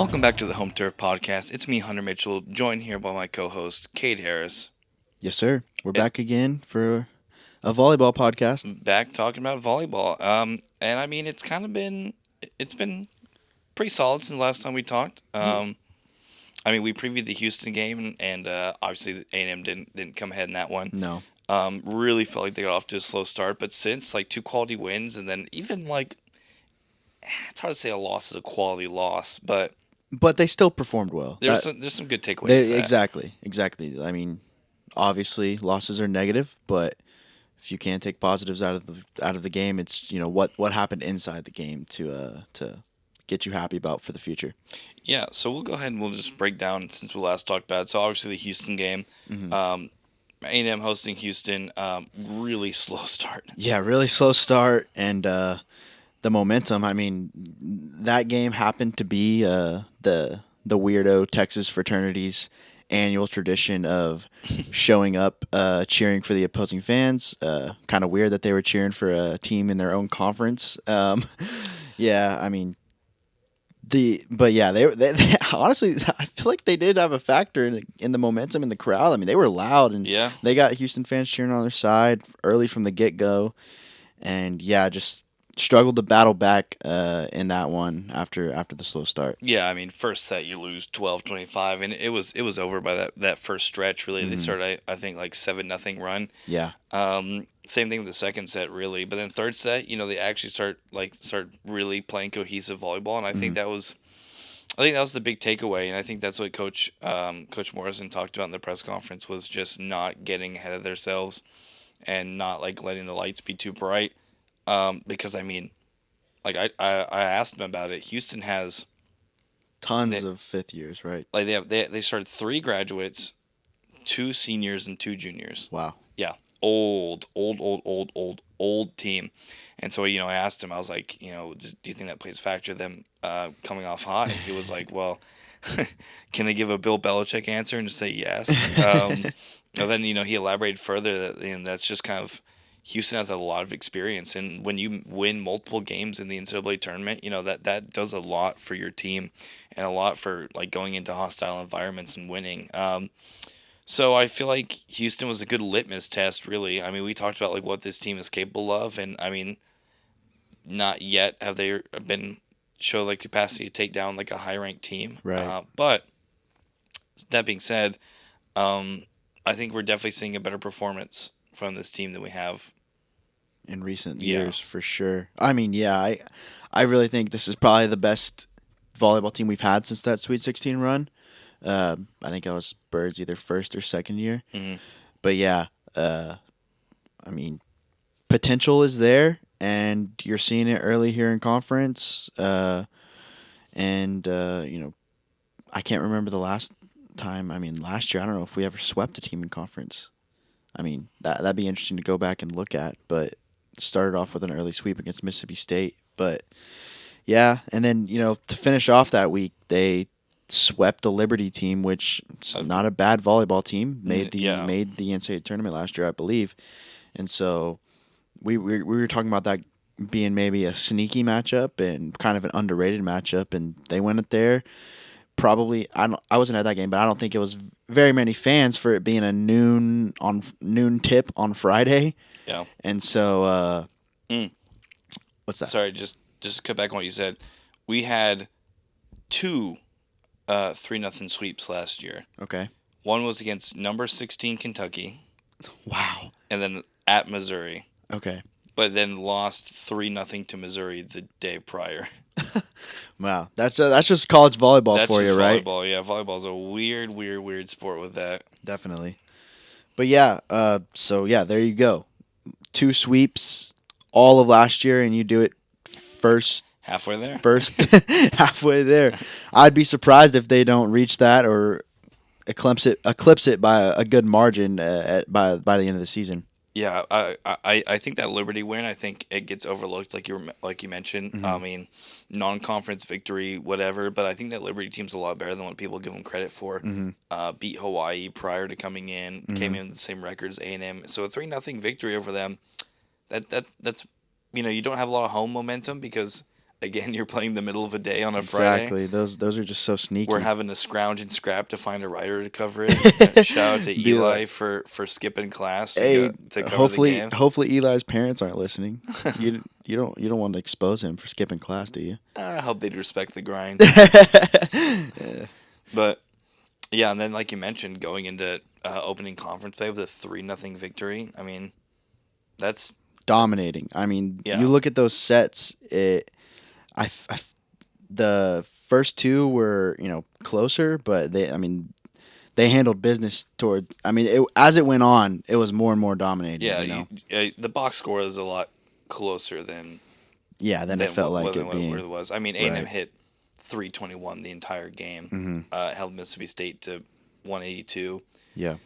Welcome back to the Home Turf Podcast. It's me, Hunter Mitchell, joined here by my co-host, Cade Harris. Yes, sir. We're And back again for a volleyball podcast. back talking about volleyball. And I mean, it's been pretty solid since last time we talked. Yeah. I mean, we previewed the Houston game, and obviously the A&M didn't come ahead in that one. No. Really felt like they got off to a slow start, but since like two quality wins, and then even like it's hard to say a loss is a quality loss, but But they still performed well. there's some good takeaways. Exactly. I mean, obviously losses are negative, but if you can't take positives out of the game, it's what happened inside the game to get you happy about for the future. Yeah, so we'll go ahead and we'll just break down since we last talked about it. So obviously the Houston game, Hmm. A&M hosting Houston, really slow start. Yeah, really slow start and the momentum. I mean, that game happened to be the weirdo Texas fraternity's annual tradition of showing up, cheering for the opposing fans. Kind of weird that they were cheering for a team in their own conference. Yeah, I mean but yeah, they honestly, I feel like they did have a factor in the momentum in the crowd. I mean, they were loud and Yeah, they got Houston fans cheering on their side early from the get go, and yeah, just struggled to battle back in that one after the slow start. yeah. I mean, first set you lose 12-25, and it was over by that first stretch. Really, they Hmm. started I think like 7-0 run. Yeah. Same thing with the second set, really. But then third set, they actually start really playing cohesive volleyball, and Hmm. I think that was the big takeaway, and I think that's what Coach Morrison talked about in the press conference was just not getting ahead of themselves and not like letting the lights be too bright. Because I mean, like I asked him about it. Houston has Tons they of fifth years, right? like they started three graduates, two seniors, and two juniors. Wow. Yeah, old team. And so I asked him. I was like, do you think that plays a factor them coming off hot? And he was like, well, can they give a Bill Belichick answer and just say yes? And then he elaborated further that that's just kind of Houston has a lot of experience, and when you win multiple games in the NCAA tournament, that does a lot for your team, and a lot for like going into hostile environments and winning. So I feel like Houston was a good litmus test, really. I mean, we talked about like what this team is capable of, and I mean, not yet have they been show like capacity to take down like a high ranked team. Right. But that being said, I think we're definitely seeing a better performance from this team than we have. In recent Yeah. years, for sure. I mean, yeah, I really think this is probably the best volleyball team we've had since that Sweet 16 run. I think I was Bird's either first or second year. Hmm. But yeah, I mean, potential is there, and you're seeing it early here in conference. And I can't remember the last time. I mean, last year I don't know if we ever swept a team in conference. I mean, that'd be interesting to go back and look at. But started off with an early sweep against Mississippi State. But yeah, and then to finish off that week, they swept the Liberty team, which is not a bad volleyball team. Yeah. Made the NCAA tournament last year, I believe. And so we were talking about that being maybe a sneaky matchup and kind of an underrated matchup, and they went it there. Probably I wasn't at that game, but I don't think it was very many fans for it being a noon tip on Friday. Yeah. And so Mm. what's that? Sorry, just to cut back on what you said. We had two 3-0 sweeps last year. Okay. One was against number 16 Kentucky, Wow. and then at Missouri, Okay. but then lost 3-0 to Missouri the day prior. Wow. That's just college volleyball That's for just you, right? volleyball. Yeah, volleyball's a weird sport with that. Definitely. But yeah, so yeah, there you go. Two sweeps all of last year, and you do it first Halfway there. first halfway there. I'd be surprised if they don't reach that or eclipse it by a good margin by the end of the season. Yeah, I think that Liberty win. I think it gets overlooked, like you mentioned. Hmm. I mean, non-conference victory, whatever. But I think that Liberty team's a lot better than what people give them credit for. Hmm. Beat Hawaii prior to coming in, came Hmm. in with the same record as A&M. So a 3-0 victory over them. That's you don't have a lot of home momentum because again, you're playing the middle of a day on a Friday. Exactly. Those are just so sneaky. We're having to scrounge and scrap to find a writer to cover it. Shout out to Be Eli like, for skipping class hey, to cover the hopefully game. hopefully Eli's parents aren't listening. You don't want to expose him for skipping class, do you? I hope they'd respect the grind. Yeah. But yeah, and then like you mentioned, going into opening conference play with a 3-0 victory. I mean, that's Dominating. I mean, Yeah. you look at those sets. The first two were closer, but they handled business toward. I mean, as it went on, it was more and more dominating. yeah. The box score is a lot closer than Than it felt like it what being. it was. I mean, A&M Right. hit 321 the entire game. Mhm. Held Mississippi State to 182. Yeah.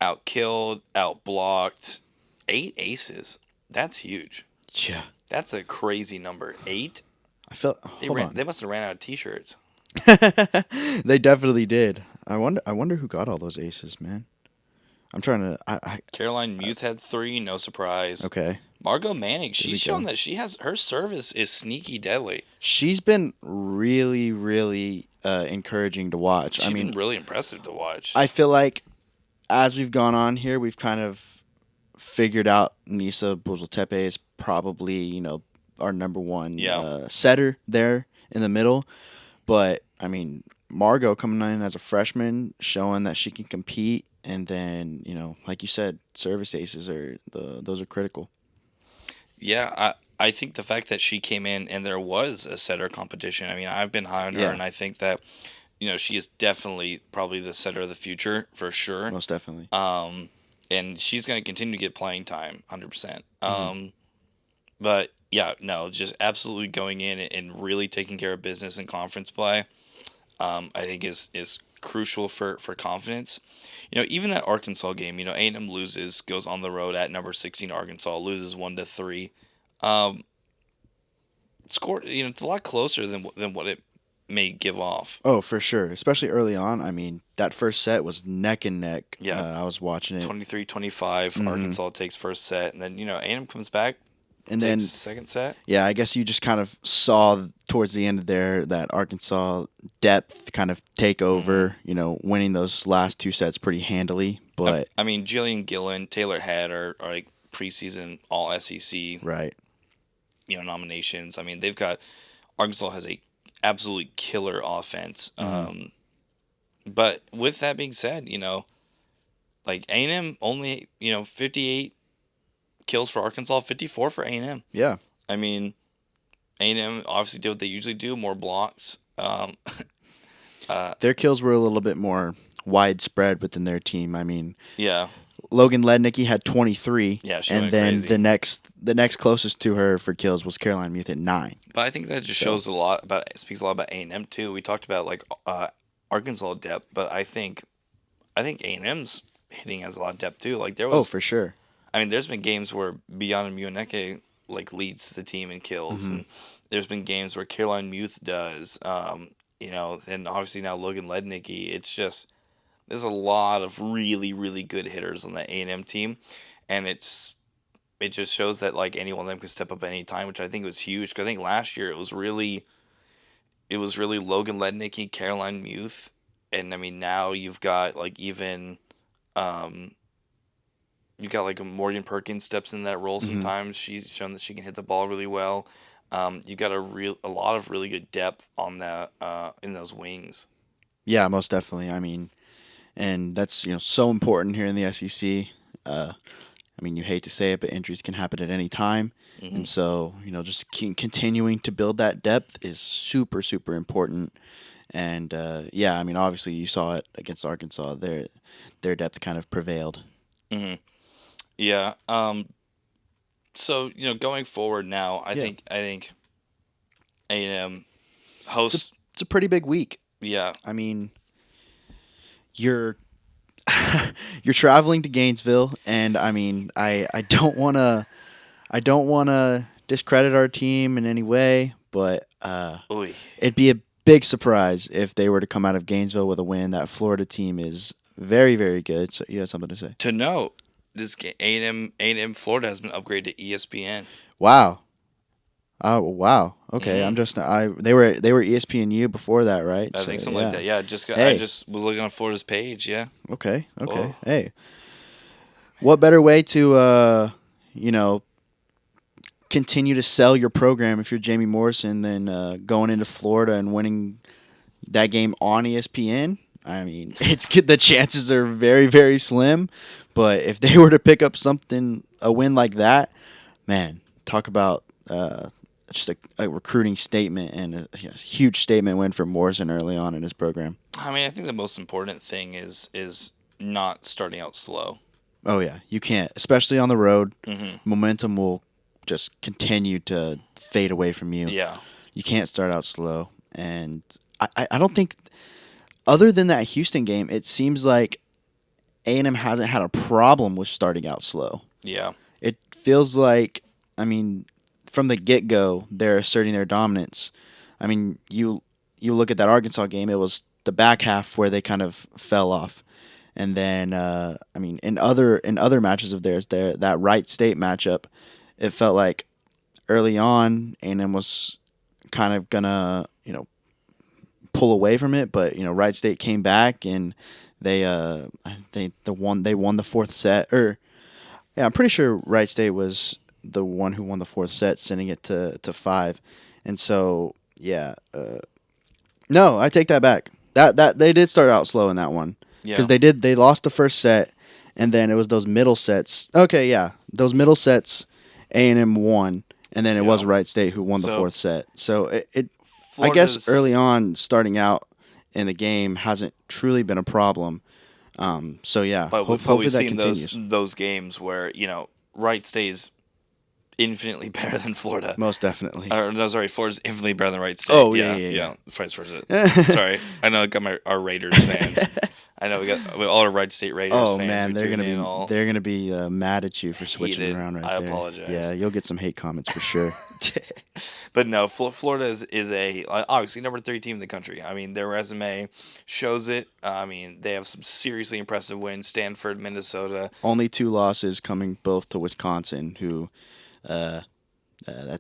Outkilled, outblocked, 8 aces. That's huge. Yeah. That's a crazy number. 8. I felt. Hold on. They must have ran out of T-shirts. They definitely did. I wonder who got all those aces, man. I'm trying to. Caroline Muth had 3. No surprise. Okay. Margot Manning. we She's go. shown that her service is sneaky deadly. She's been really, really encouraging to watch. She's been really impressive to watch. I feel like as we've gone on here, we've kind of figured out Nisa Buzaltepe is probably, our number one setter there in the middle. But, I mean, Margot coming in as a freshman, showing that she can compete. And then, like you said, service aces those are critical. Yeah, I think the fact that she came in and there was a setter competition. I mean, I've been high on her, and I think that, she is definitely probably the setter of the future for sure. Most definitely. And she's going to continue to get playing time, 100%. But yeah, no, just absolutely going in and really taking care of business in conference play. I think is crucial for confidence. Even that Arkansas game, A&M loses, goes on the road at number 16 Arkansas, loses 1-3. Scored, it's a lot closer than what it may give off. Oh, for sure. Especially early on. I mean, that first set was neck and neck. Yeah. I was watching it. 23-25, Arkansas takes first set, and then, A&M comes back, and then second set. Yeah, I guess you just kind of saw towards the end of there that Arkansas depth kind of take over, winning those last two sets pretty handily. But I mean, Jillian Gillen, Taylor Head are like preseason all SEC right. Nominations. I mean, they've got Arkansas has a absolutely killer offense. But with that being said, like A&M only 58 kills for Arkansas, 54 for A&M. Yeah. I mean, A&M obviously did what they usually do, more blocks. Their kills were a little bit more widespread within their team. I mean, yeah. Logan Lednicki had 23. Yeah, she and went then crazy. the next closest to her for kills was Caroline Muth at 9. But I think that just shows speaks a lot about A&M too. We talked about like Arkansas depth, but I think A&M's hitting has a lot of depth too. Like there was for sure. I mean, there's been games where Beyond Muoneke like leads the team in kills, and there's been games where Caroline Muth does. And obviously now Logan Lednicki. It's just there's a lot of really really good hitters on the A&M team, and it just shows that like any one of them can step up at any time, which I think was huge. Because I think last year it was really Logan Lednicki, Caroline Muth, and I mean now you've got like even. You got like a Morgan Perkins steps in that role sometimes. She's shown that she can hit the ball really well. You got a lot of really good depth on that in those wings. Yeah, most definitely. I mean, and that's so important here in the SEC. I mean, you hate to say it, but injuries can happen at any time, and so just continuing to build that depth is super super important. And I mean, obviously you saw it against Arkansas. Their depth kind of prevailed. Mm-hmm. Yeah. So going forward now, I think A&M hosts. It's a pretty big week. Yeah. I mean, you're traveling to Gainesville, and I mean, I don't wanna discredit our team in any way, but it'd be a big surprise if they were to come out of Gainesville with a win. That Florida team is very very good. So you have something to say? To note, this A&M Florida has been upgraded to ESPN. Wow. Oh wow. Okay, Hmm. they were ESPNU before that, right? I So think something like yeah. that. Yeah, I Hey. just was looking on Florida's page. Yeah. Okay. Okay. Oh, Hey. What better way to you know continue to sell your program if you're Jamie Morrison than going into Florida and winning that game on ESPN? I mean, it's good. The chances are very, very slim, but if they were to pick up a win like that, man, talk about just a recruiting statement and a huge statement win for Morrison early on in his program. I mean, I think the most important thing is not starting out slow. Oh yeah, you can't, especially on the road. Hmm. Momentum will just continue to fade away from you. Yeah. You can't start out slow, and I don't think other than that Houston game, it seems like A&M hasn't had a problem with starting out slow. Yeah. It feels like, I mean, from the get go, they're asserting their dominance. I mean, you look at that Arkansas game; it was the back half where they kind of fell off, and then I mean, in other matches of theirs, that Wright State matchup, it felt like early on A&M was kind of gonna pull away from it, but Wright State came back and they won the fourth set. Or yeah, I'm pretty sure Wright State was the one who won the fourth set, sending it to five. And so yeah, no, I take that back. That they did start out slow in that one Yeah. because they lost the first set, and then it was those middle sets. Okay, yeah, those middle sets, A&M won, and then it was Yeah. Wright State who won the So fourth set. So it I guess early Florida's. on starting out in the game hasn't truly been a problem. So yeah, But hopefully we've that seen continues. those games where Wright stays infinitely better than Florida. Most definitely. Or no, sorry, Florida's infinitely better than Wright State. Oh yeah, Yeah, yeah, yeah, vice versa. yeah. Sorry, I know I got our Raiders fans. I know we all our Wright State Raiders Oh fans man, who they're tune gonna in be all they're gonna be mad at you for switching heated. around right I there. Yeah, apologize. you'll get some hate comments for sure. But no, Florida is a obviously number 3 team in the country. I mean, their resume shows it. I mean, they have some seriously impressive wins: Stanford, Minnesota. Only two losses coming both to Wisconsin, who uh,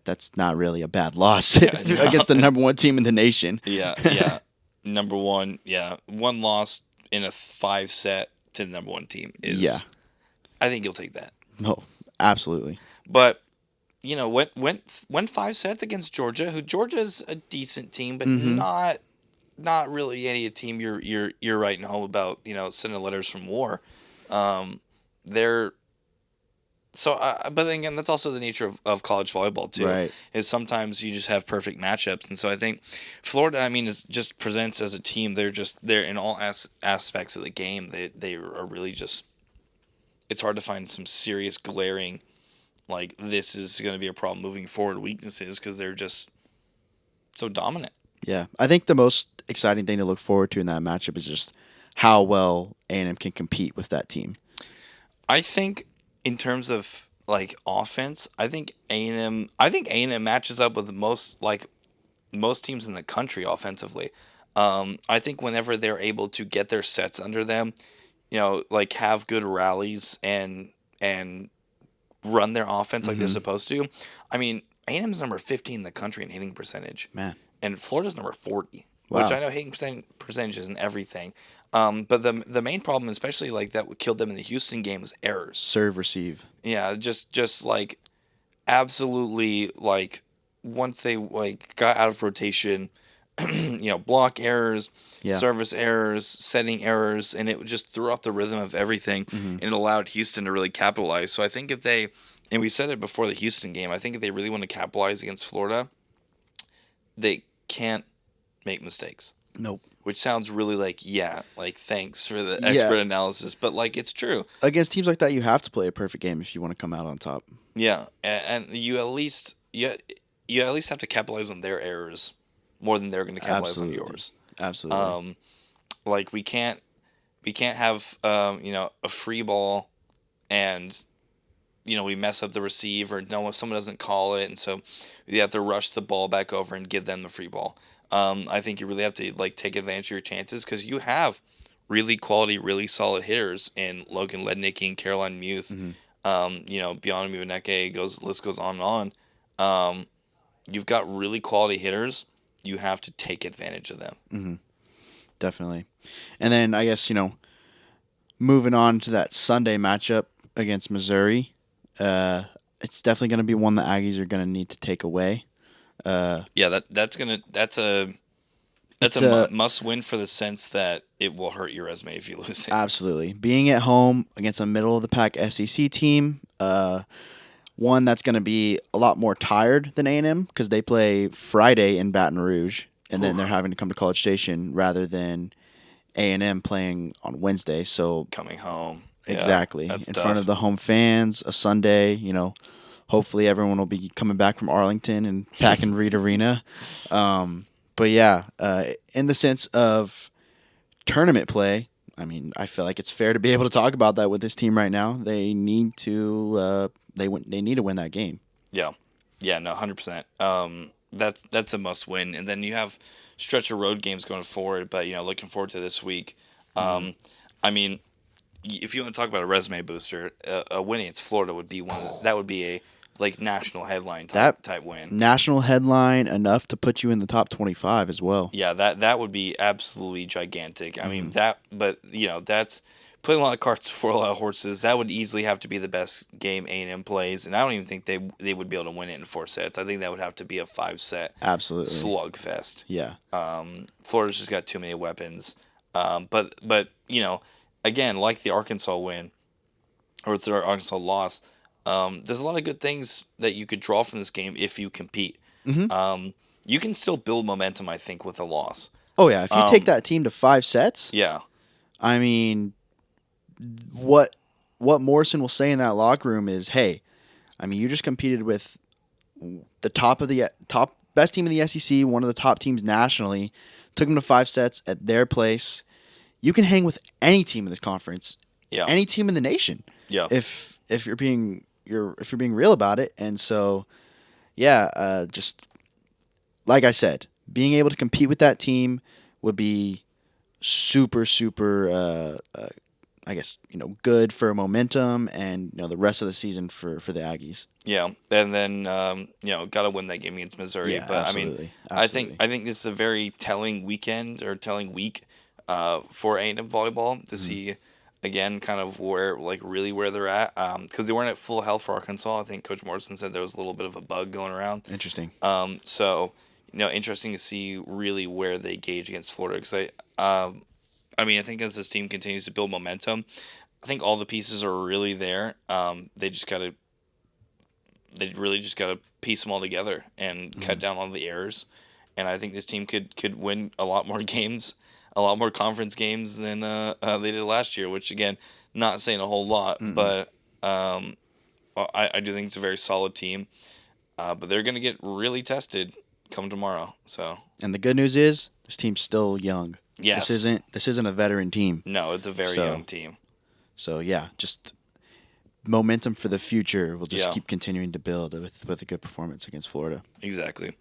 that's not really a bad loss Yeah, no. against the number one team in the nation. Yeah, yeah. Number one, yeah. One loss in a 5 set to the number 1 team Yeah, is. I think you'll take that. no, absolutely. But went 5 sets against Georgia, who Georgia's a decent team, but Mm-hmm. not really any team you're writing home about. Sending letters from war. They're so, but then again, that's also the nature of college volleyball too. Right. Is sometimes you just have perfect matchups, and so I think Florida, I mean, is just presents as a team. They're in all aspects of the game. They are really just. It's hard to find some serious glaring, like this is going to be a problem moving forward weaknesses because they're just so dominant. Yeah, I think the most exciting thing to look forward to in that matchup is just how well A&M can compete with that team. I think in terms of like offense, I think A&M matches up with most teams in the country offensively. I think whenever they're able to get their sets under them, like have good rallies and run their offense like they're Mm-hmm. supposed to. I mean, A&M's number 15 in the country in hitting percentage, Man, and Florida's number 40, which I wow. know hitting percentage isn't everything. But the main problem, especially like that killed them in the Houston game, was errors. Serve, receive. Yeah, just like absolutely like once they like got out of rotation, block errors, Yeah. service errors, setting errors, and it just threw off the rhythm of everything, Mm-hmm. and it allowed Houston to really capitalize. So I think if they, and we said it before the Houston game, I think if they really want to capitalize against Florida, they can't make mistakes. Nope. Which sounds really like thanks for the Yeah. expert analysis, but like it's true. Against teams like that, you have to play a perfect game if you want to come out on top. Yeah, and you at least have to capitalize on their errors more than they're going to capitalize Absolutely. on yours. Absolutely. Like we can't have a free ball and we mess up the receive or someone doesn't call it, and so you have to rush the ball back over and give them the free ball. I think you really have to like take advantage of your chances because you have really quality, really solid hitters in Logan Lednicki and Caroline Muth. Mm-hmm. Beyond Muaneke list goes on and on. you've got really quality hitters. You have to take advantage of them. Mm-hmm. Definitely. And then I guess, moving on to that Sunday matchup against Missouri, it's definitely going to be one the Aggies are going to need to take away. Yeah, that's It's a a must win for the sense that it will hurt your resume if you lose it. Absolutely being at home against a middle of the pack SEC team. One that's going to be a lot more tired than A&M because they play Friday in Baton Rouge, and then they're having to come to College Station rather than A&M playing on Wednesday. So Coming home. exactly That's in tough. front of the home fans, a Sunday. Hopefully everyone will be coming back from Arlington and packing Reed Arena. But yeah, in the sense of tournament play, I mean, I feel like it's fair to be able to talk about that with this team right now. They need to they need to win that game. Yeah, no, 100%. That's a must win, and then you have stretch of road games going forward. But looking forward to this week. I mean, if you want to talk about a resume booster, a win against Florida would be that would be a national headline type win. National headline enough to put you in the top 25 as well. Yeah, that would be absolutely gigantic. I mean but that's putting a lot of carts before a lot of horses. That would easily have to be the best game A&M plays, and I don't even think they would be able to win it in 4 sets. I think that would have to be a 5-set absolutely slugfest. Yeah. Florida's just got too many weapons. But again, like the Arkansas win, or it's the Arkansas loss. There's a lot of good things that you could draw from this game if you compete. Mm-hmm. You can still build momentum, I think, with a loss. Oh yeah, if you take that team to 5 sets, yeah. I mean, what Morrison will say in that locker room is, "Hey, I mean, you just competed with the top best team in the SEC, one of the top teams nationally, took them to 5 sets at their place. You can hang with any team in this conference, any team in the nation, if you're being real about it." And so, yeah, just like I said, being able to compete with that team would be super, super, I guess, good for momentum and, the rest of the season for the Aggies. Yeah, and then got to win that game against Missouri. Yeah, but absolutely. I think this is a very telling weekend or telling week for A&M volleyball to see again kind of where they're at because they weren't at full health for Arkansas. I think Coach Morrison said there was a little bit of a bug going around. Interesting. So interesting to see really where they gauge against Florida because I think as this team continues to build momentum, I think all the pieces are really there. They really just gotta piece them all together and cut down on the errors. And I think this team could win a lot more games, a lot more conference games than they did last year. Which again, not saying a whole lot, but I do think it's a very solid team. But they're gonna get really tested come tomorrow. So. And the good news is this team's still young. Yes. This isn't a veteran team. No, it's a very young team. So yeah, just momentum for the future. We'll just keep continuing to build with a good performance against Florida. Exactly.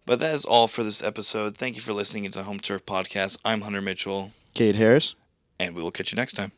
But that is all for this episode. Thank you for listening to the Home Turf Podcast. I'm Hunter Mitchell. Cade Harris. And we will catch you next time.